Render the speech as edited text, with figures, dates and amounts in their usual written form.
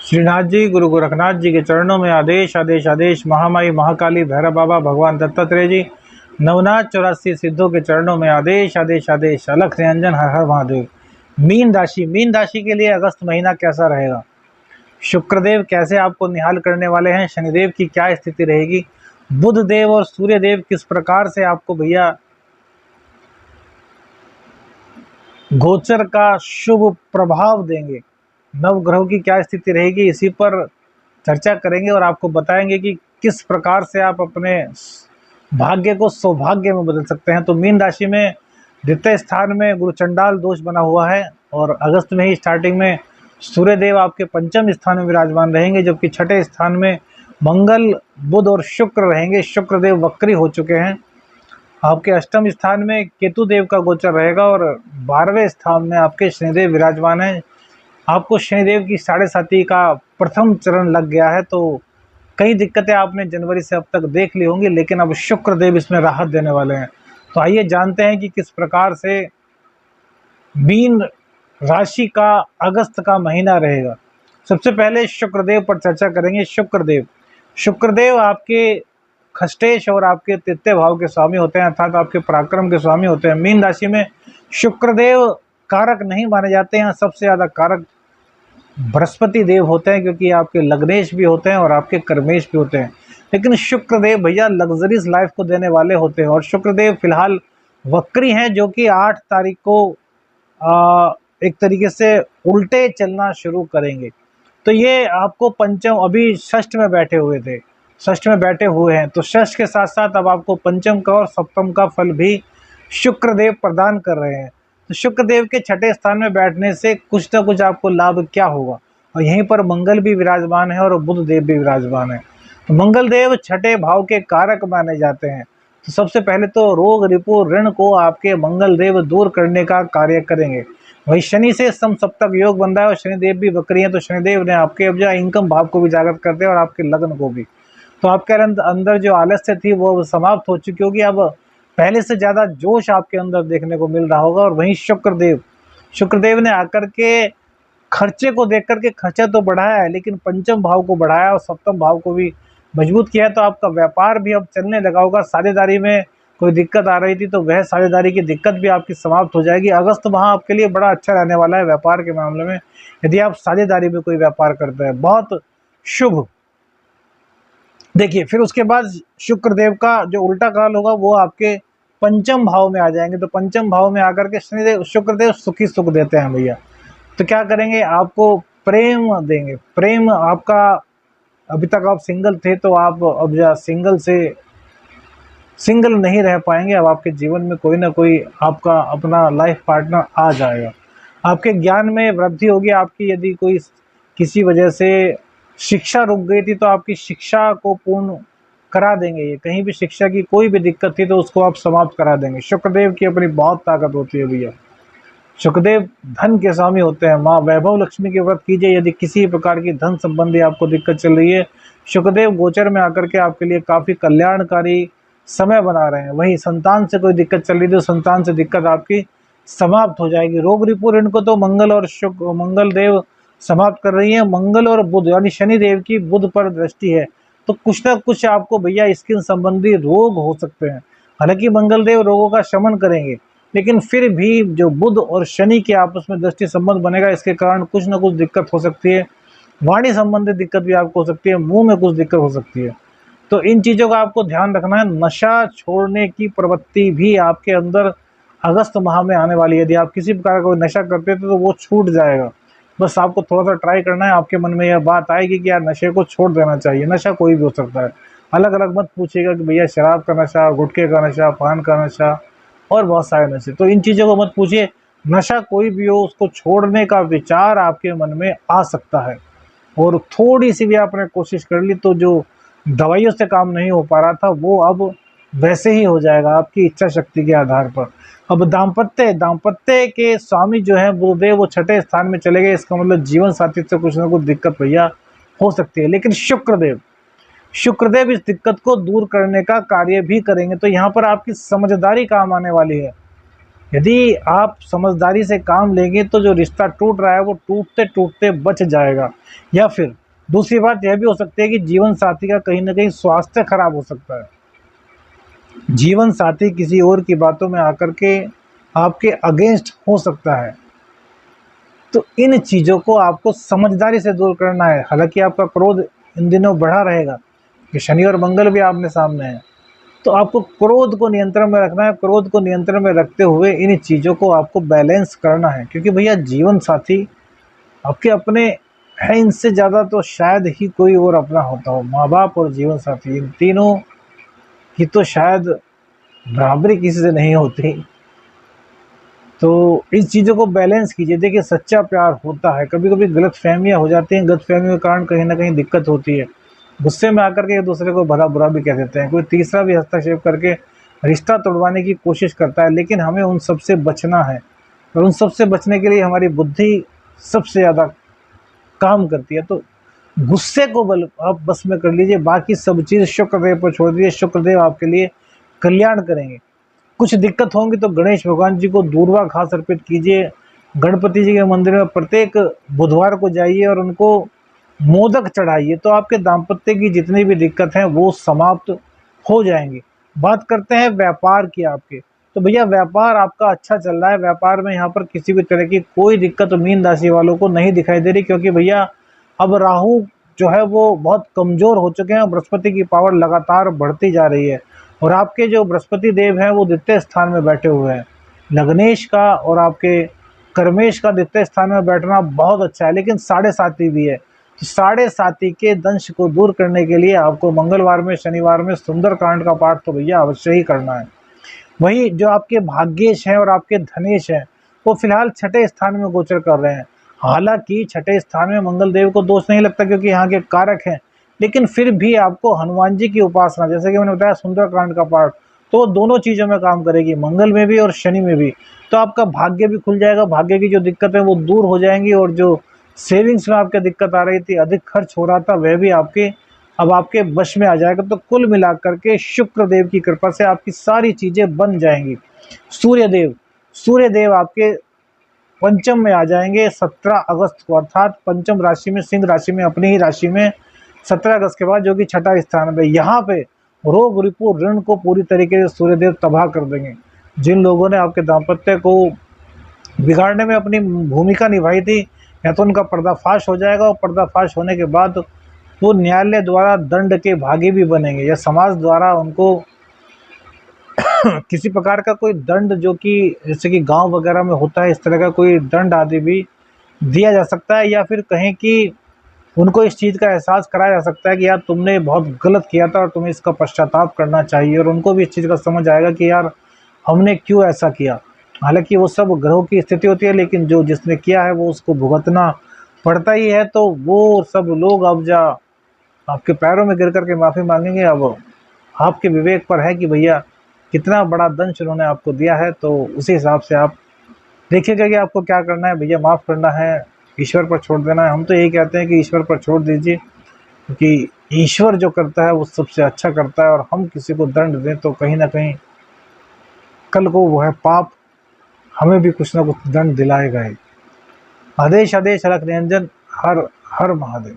श्रीनाथ जी, गुरु गोरखनाथ जी के चरणों में आदेश आदेश आदेश। महामाई महाकाली भैरव बाबा भगवान दत्तात्रेय जी, नवनाथ 84 सिद्धों के चरणों में आदेश आदेश आदेश। अलख निरंजन, हर हर महादेव। मीन राशि के लिए अगस्त महीना कैसा रहेगा? शुक्रदेव कैसे आपको निहाल करने वाले हैं? शनिदेव की क्या स्थिति रहेगी? बुध देव और सूर्य देव किस प्रकार से आपको भैया गोचर का शुभ प्रभाव देंगे? नवग्रहों की क्या स्थिति रहेगी, इसी पर चर्चा करेंगे और आपको बताएंगे कि किस प्रकार से आप अपने भाग्य को सौभाग्य में बदल सकते हैं। तो मीन राशि में द्वितीय स्थान में गुरु चंडाल दोष बना हुआ है और अगस्त में ही स्टार्टिंग में सूर्यदेव आपके पंचम स्थान में विराजमान रहेंगे, जबकि छठे स्थान में मंगल, बुध और शुक्र रहेंगे। शुक्रदेव वक्री हो चुके हैं। आपके अष्टम स्थान में केतु देव का गोचर रहेगा और 12वें स्थान में आपके शनिदेव विराजमान है। आपको शनिदेव की 7.5 का प्रथम चरण लग गया है, तो कई दिक्कतें आपने जनवरी से अब तक देख ली होंगी, लेकिन अब शुक्रदेव इसमें राहत देने वाले हैं। तो आइए जानते हैं कि किस प्रकार से मीन राशि का अगस्त का महीना रहेगा। सबसे पहले शुक्रदेव पर चर्चा करेंगे। शुक्रदेव आपके खष्टेश और आपके तृतीय भाव के स्वामी होते हैं, अर्थात आपके पराक्रम के स्वामी होते हैं। मीन राशि में शुक्रदेव कारक नहीं माने जाते हैं, सबसे ज़्यादा कारक बृहस्पति देव होते हैं, क्योंकि आपके लग्नेश भी होते हैं और आपके कर्मेश भी होते हैं। लेकिन शुक्रदेव भैया लग्जरीज लाइफ को देने वाले होते हैं और शुक्रदेव फिलहाल वक्री हैं, जो कि 8 तारीख को एक तरीके से उल्टे चलना शुरू करेंगे। तो ये आपको पंचम, अभी षष्ठ में बैठे हुए थे, षष्ठ में बैठे हुए हैं, तो षष्ठ के साथ साथ अब आपको पंचम का और सप्तम का फल भी शुक्रदेव प्रदान कर रहे हैं। तो शुक्रदेव के छठे स्थान में बैठने से कुछ ना कुछ आपको लाभ क्या होगा? और यहीं पर मंगल भी विराजमान है और बुध देव भी विराजमान है। तो मंगल देव छठे भाव के कारक माने जाते हैं। तो सबसे पहले तो रोग रिपु ऋण को आपके मंगल देव दूर करने का कार्य करेंगे। वही शनि से समसप्तक योग बन रहा है और शनिदेव भी वक्री हैं, तो शनिदेव ने आपके अब जो इनकम भाव को भी जागृत करते हैं और आपके लग्न को भी। तो आपके अंदर जो आलस्य थी वो समाप्त हो चुकी होगी। अब पहले से ज़्यादा जोश आपके अंदर देखने को मिल रहा होगा। और वहीं शुक्रदेव ने आकर के खर्चे को देख करके खर्चा तो बढ़ाया है, लेकिन पंचम भाव को बढ़ाया और सप्तम भाव को भी मजबूत किया। तो आपका व्यापार भी अब चलने लगा होगा। साझेदारी में कोई दिक्कत आ रही थी तो वह साझेदारी की दिक्कत भी आपकी समाप्त हो जाएगी। अगस्त माह आपके लिए बड़ा अच्छा रहने वाला है व्यापार के मामले में, यदि आप साझेदारी में कोई व्यापार करते हैं, बहुत शुभ। देखिए, फिर उसके बाद शुक्रदेव का जो उल्टा काल होगा वो आपके पंचम भाव में आ जाएंगे। तो पंचम भाव में आकर के शुक्रदेव सुखी सुख देते हैं भैया। तो क्या करेंगे? आपको प्रेम देंगे। प्रेम आपका, अभी तक आप सिंगल थे तो आप अब सिंगल नहीं रह पाएंगे। अब आपके जीवन में कोई ना कोई आपका अपना लाइफ पार्टनर आ जाएगा। आपके ज्ञान में वृद्धि होगी। आपकी यदि कोई किसी वजह से शिक्षा रुक गई थी तो आपकी शिक्षा को पूर्ण करा देंगे। ये कहीं भी शिक्षा की कोई भी दिक्कत थी तो उसको आप समाप्त करा देंगे। शुक्रदेव की अपनी बहुत ताकत होती है भैया। शुक्रदेव धन के स्वामी होते हैं। माँ वैभव लक्ष्मी के व्रत कीजिए यदि किसी प्रकार की धन संबंधी आपको दिक्कत चल रही है। शुक्रदेव गोचर में आकर के आपके लिए काफ़ी कल्याणकारी समय बना रहे हैं। वहीं संतान से कोई दिक्कत चल रही थी तो संतान से दिक्कत आपकी समाप्त हो जाएगी। रोग रिपु ऋण को तो मंगल देव समाप्त कर रही है। मंगल और बुध यानी शनि देव की बुध पर दृष्टि है, तो कुछ ना कुछ आपको भैया स्किन संबंधी रोग हो सकते हैं। हालांकि मंगल देव रोगों का शमन करेंगे, लेकिन फिर भी जो बुध और शनि के आपस में दृष्टि संबंध बनेगा, इसके कारण कुछ ना कुछ दिक्कत हो सकती है। वाणी संबंधित दिक्कत भी आपको हो सकती है, मुंह में कुछ दिक्कत हो सकती है। तो इन चीज़ों का आपको ध्यान रखना है। नशा छोड़ने की प्रवृत्ति भी आपके अंदर अगस्त माह में आने वाली है। यदि आप किसी प्रकार का कोई नशा करते थे तो वो छूट जाएगा। बस आपको थोड़ा सा ट्राई करना है। आपके मन में यह बात आएगी कि यार नशे को छोड़ देना चाहिए। नशा कोई भी हो सकता है, अलग अलग मत पूछिएगा कि भैया शराब का नशा, गुटखे का नशा, पान का नशा और बहुत सारे नशे। तो इन चीज़ों को मत पूछिए। नशा कोई भी हो, उसको छोड़ने का विचार आपके मन में आ सकता है। और थोड़ी सी भी आपने कोशिश कर ली तो जो दवाइयों से काम नहीं हो पा रहा था वो अब वैसे ही हो जाएगा आपकी इच्छा शक्ति के आधार पर। अब दाम्पत्य के स्वामी जो है बुधदेव, वो छठे स्थान में चले गए। इसका मतलब जीवन साथी से कुछ ना कुछ दिक्कत भैया हो सकती है। लेकिन शुक्रदेव इस दिक्कत को दूर करने का कार्य भी करेंगे। तो यहाँ पर आपकी समझदारी काम आने वाली है। यदि आप समझदारी से काम लेंगे तो जो रिश्ता टूट रहा है वो टूटते टूटते बच जाएगा। या फिर दूसरी बात यह भी हो सकती है कि जीवन साथी का कहीं ना कहीं स्वास्थ्य खराब हो सकता है। जीवन साथी किसी और की बातों में आकर के आपके अगेंस्ट हो सकता है। तो इन चीज़ों को आपको समझदारी से दूर करना है। हालांकि आपका क्रोध इन दिनों बढ़ा रहेगा कि शनि और मंगल भी आपने सामने है, तो आपको क्रोध को नियंत्रण में रखना है। क्रोध को नियंत्रण में रखते हुए इन चीज़ों को आपको बैलेंस करना है, क्योंकि भैया जीवन साथी आपके अपने हैं, इनसे ज़्यादा तो शायद ही कोई और अपना होता हो। माँ बाप और जीवन साथी, इन तीनों की तो शायद बराबरी किसी से नहीं होती। तो इस चीज़ों को बैलेंस कीजिए। देखिए, सच्चा प्यार होता है, कभी कभी गलत फहमियाँ हो जाती हैं, गलत फहमियों के कारण कहीं ना कहीं दिक्कत होती है। गुस्से में आकर के एक दूसरे को भला बुरा भी कह देते हैं, कोई तीसरा भी हस्तक्षेप करके रिश्ता तोड़वाने की कोशिश करता है। लेकिन हमें उन सब से बचना है, और उन सब से बचने के लिए हमारी बुद्धि सबसे ज़्यादा काम करती है। तो गुस्से को बल आप बस में कर लीजिए, बाकी सब चीज़ शुक्रदेव पर छोड़ दीजिए। शुक्रदेव आपके लिए कल्याण करेंगे। कुछ दिक्कत होंगी तो गणेश भगवान जी को दूर्वा घास अर्पित कीजिए। गणपति जी के मंदिर में प्रत्येक बुधवार को जाइए और उनको मोदक चढ़ाइए, तो आपके दाम्पत्य की जितनी भी दिक्कत है वो समाप्त हो जाएंगी। बात करते हैं व्यापार की आपके। तो भैया व्यापार आपका अच्छा चल रहा है। व्यापार में यहाँ पर किसी भी तरह की कोई दिक्कत मीन राशि वालों को नहीं दिखाई दे रही, क्योंकि भैया अब राहु जो है वो बहुत कमजोर हो चुके हैं। बृहस्पति की पावर लगातार बढ़ती जा रही है, और आपके जो बृहस्पति देव हैं वो द्वितीय स्थान में बैठे हुए हैं। लग्नेश का और आपके कर्मेश का द्वितीय स्थान में बैठना बहुत अच्छा है, लेकिन साढ़े साथी भी है। तो साढ़े साथी के दंश को दूर करने के लिए आपको मंगलवार में, शनिवार में सुंदरकांड का पाठ तो भैया अवश्य ही करना है। वहीं जो आपके भाग्येश हैं और आपके धनेश हैं वो फिलहाल छठे स्थान में गोचर कर रहे हैं। हालांकि छठे स्थान में मंगल देव को दोष नहीं लगता, क्योंकि यहाँ के कारक हैं, लेकिन फिर भी आपको हनुमान जी की उपासना, जैसे कि मैंने बताया सुंदरकांड का पाठ, तो वो दोनों चीज़ों में काम करेगी, मंगल में भी और शनि में भी। तो आपका भाग्य भी खुल जाएगा, भाग्य की जो दिक्कत है वो दूर हो जाएंगी, और जो सेविंग्स में आपके दिक्कत आ रही थी, अधिक खर्च हो रहा था, वह भी आपके अब आपके वश में आ जाएगा। तो कुल मिलाकर के शुक्र देव की कृपा से आपकी सारी चीजें बन जाएंगी। सूर्य देव आपके पंचम में आ जाएंगे 17 अगस्त को, अर्थात पंचम राशि में, सिंह राशि में, अपनी ही राशि में 17 अगस्त के बाद, जो कि छठा स्थान में। यहाँ पे रोग रिपु ऋण को पूरी तरीके से सूर्यदेव तबाह कर देंगे। जिन लोगों ने आपके दाम्पत्य को बिगाड़ने में अपनी भूमिका निभाई थी, या तो उनका पर्दाफाश हो जाएगा, और पर्दाफाश होने के बाद वो न्यायालय द्वारा दंड के भागी भी बनेंगे, या समाज द्वारा उनको किसी प्रकार का कोई दंड, जो कि जैसे कि गांव वगैरह में होता है, इस तरह का कोई दंड आदि भी दिया जा सकता है। या फिर कहें कि उनको इस चीज़ का एहसास कराया जा सकता है कि यार तुमने बहुत गलत किया था और तुम्हें इसका पश्चाताप करना चाहिए, और उनको भी इस चीज़ का समझ आएगा कि यार हमने क्यों ऐसा किया। हालांकि वो सब ग्रहों की स्थिति होती है, लेकिन जो जिसने किया है वो उसको भुगतना पड़ता ही है। तो वो सब लोग अब जा आपके पैरों में गिर करके माफ़ी मांगेंगे। अब आपके विवेक पर है कि भैया कितना बड़ा दंश उन्होंने आपको दिया है, तो उसी हिसाब से आप देखिएगा कि आपको क्या करना है। भैया माफ़ करना है, ईश्वर पर छोड़ देना है। हम तो यही कहते हैं कि ईश्वर पर छोड़ दीजिए, क्योंकि ईश्वर जो करता है वो सबसे अच्छा करता है, और हम किसी को दंड दें तो कहीं ना कहीं कल को वो है पाप हमें भी कुछ ना कुछ दंड दिलाएगा ही। आदेश आदेश अलख निरंजन। हर हर महादेव।